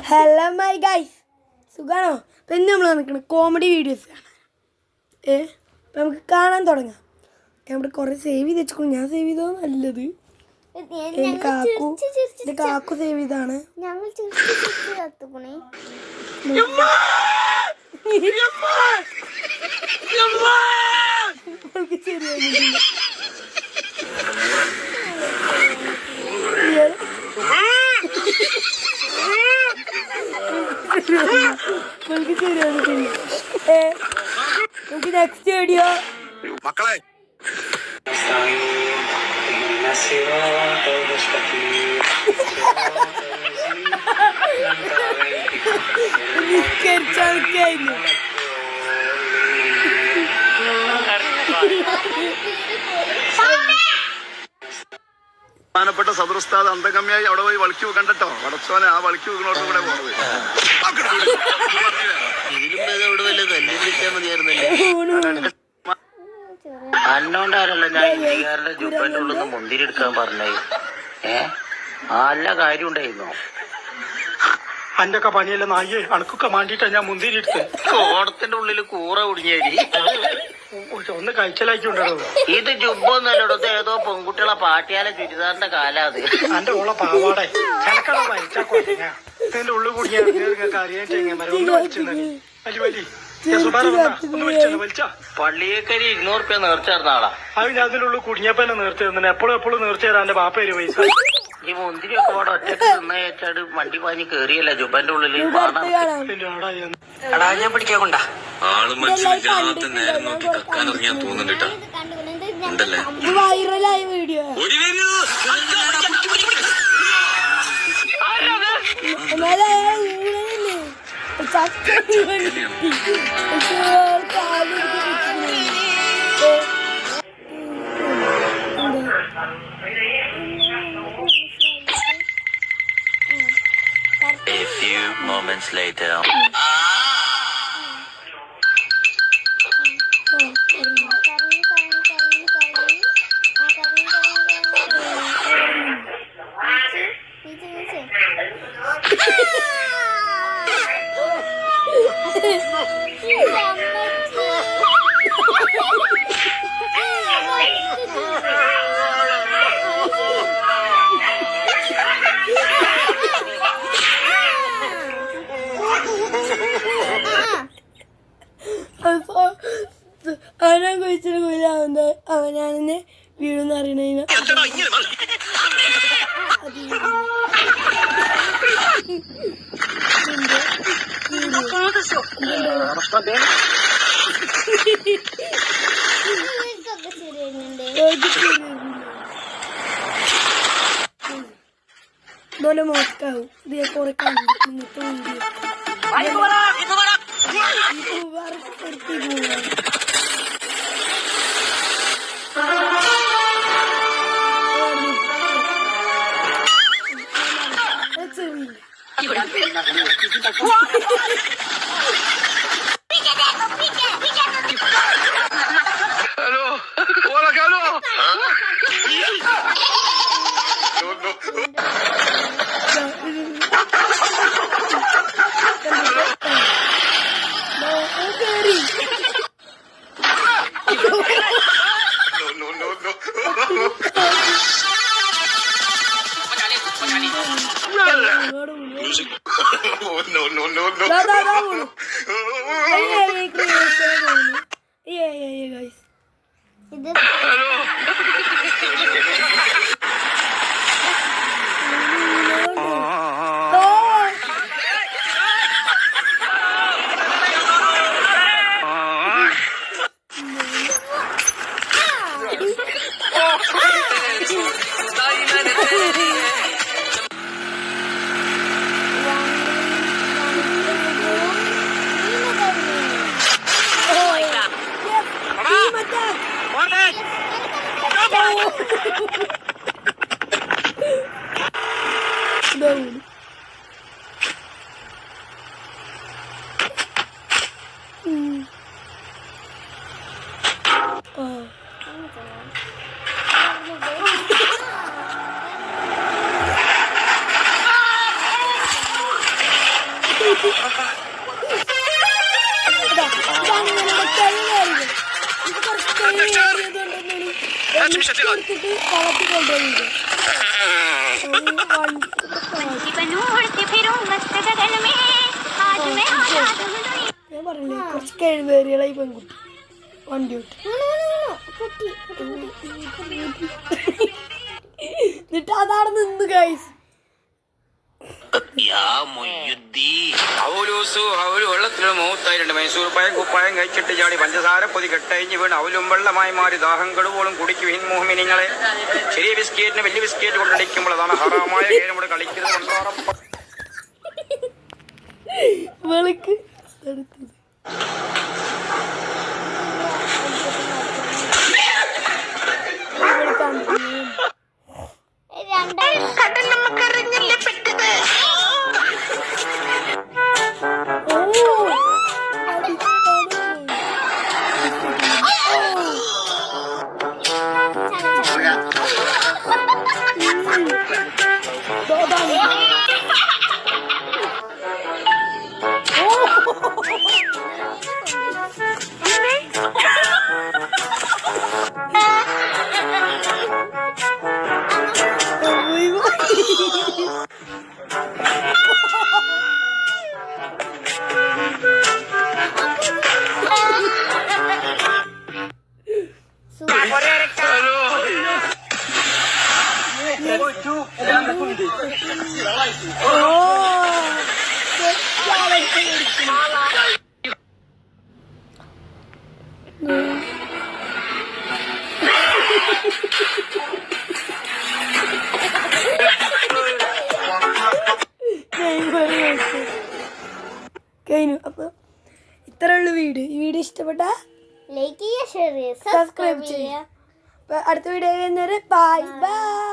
Hello my guys, സുഖാണോ? പിന്നെ നമ്മൾ വന്നിരിക്കണം കോമഡി വീഡിയോസ് കാണാൻ. അപ്പം നമുക്ക് കാണാൻ തുടങ്ങാം. നമ്മുടെ കുറേ സേവ് ചെയ്ത് വെച്ചിട്ടുണ്ട്. ഞാൻ സേവ് ചെയ്തോ നല്ലത്. എൻ്റെ കാക്കു സേവ് ചെയ്താണ്. നമുക്ക് നെക്സ്റ്റ് വീഡിയോ മക്കളെ നിസ്കരിച്ചായിരുന്നു. പ്രധാനപ്പെട്ട സദൃസ്ഥാത് അന്തഗമ്യായി അവിടെ പോയി വളിക്കു കണ്ടോ. വടച്ചോനെ ആ വളിക്കു നോട്ട് കൂടെ പോണത്. അന്നോണ്ടാരല്ല ഞാൻ ഇന്ത്യക്കാരുടെ ജുബന്റെ ഉള്ളിൽ നിന്ന് മുന്തിരി എടുക്കാൻ പറഞ്ഞേ. നല്ല കാര്യം ഉണ്ടായിരുന്നു. അന്റെ ഒക്കെ പണിയല്ല നായേ, അണക്കൊക്കെ മാണ്ടിട്ടാ ഞാൻ മുന്തിരി എടുത്ത്. ഓടത്തിന്റെ ഉള്ളിൽ കൂറ കുടുങ്ങിയേരി ഒന്ന് കഴിച്ചലാക്കിണ്ടോ. ഇത് ജുബൊന്നല്ലടത്ത് ഏതോ പെൺകുട്ടികളെ പാട്ടിയാലെ ചുരിദാറിന്റെ കാലാത്. അന്റെ ഓളെ പാവാടെ ചലക്കട വലിച്ചാന്റെ ഉള്ളിൽ കുടുങ്ങിയ അറിയാൻ വലി വലി പള്ളിയേക്കരി 200 റുപ്യ നേർച്ചേർന്ന ആളാ. അത് ഞാൻ അതിനുള്ളിൽ കുടുങ്ങിയപ്പോ തന്നെ നേർച്ച തന്നെ. എപ്പോഴും നേർച്ച തരാം എന്റെ ബാപ്പേര് പൈസ. ഈ മുന്തിരിയൊക്കെ പാടെ ഒറ്റക്ക് തിന്നേച്ചാട് വണ്ടി പാഞ്ഞ് കേറിയല്ല ജുബന്റെ ഉള്ളില്. എടാ ഞാൻ പിടിക്കാൻ കൊണ്ടാ ആള് മനസ്സിലാക്കാത്ത നേരം നോക്കി കക്കാനിറങ്ങിയാൻ തോന്നുന്നുണ്ടാ. ഉണ്ടല്ലേ വൈറലായ video. A few moments later. അവനാ കഴിച്ചിട്ട് കൊല്ലാവുന്ന അവനാണെന്ന് വീടെന്ന് അറിയണ മോനെ മോസ്കാവും. ഇത് കുറെ കണ്ടു ഇന്നത്തെ വീഡിയോ. ഹലോ ഹലോ ഞാൻ പറഞ്ഞില്ലേ കുറച്ച് കഴിവേറികളായി പെൺകുട്ടി വണ്ടി എന്നിട്ട് അതാണ് നിന്ന് ഗൈസ്. വെള്ളത്തിൽ മൂത്തായി 2 മൈസൂർ പായം കുപ്പായം കഴിച്ചിട്ട് ചാടി പഞ്ചസാര പൊതി കെട്ടഴിഞ്ഞ് വീണ് അവലും വെള്ളമായി മാറി ദാഹം കടുവോളും കുടിക്കുവിൻ മോഹിനിങ്ങളെ. ചെറിയ ബിസ്ക്കറ്റിന് വലിയ ബിസ്ക്കറ്റ് കൊണ്ടടിക്കുമ്പോൾ അതാണ് ഹറാമായ ഗെയിം കളിക്കുന്നത് കൊണ്ടോറപ്പം. വെളുക്ക് തടുത്തത് കഴിഞ്ഞു. അപ്പൊ ഇത്രയുള്ള വീഡിയോ. ഈ വീഡിയോ ഇഷ്ടപ്പെട്ട ലൈക്ക് ചെയ്യുക, ഷെയർ ചെയ്യുക, സബ്സ്ക്രൈബ് ചെയ്യുക. അപ്പൊ അടുത്ത വീഡിയോ വരുന്നത് ബൈ ബൈ.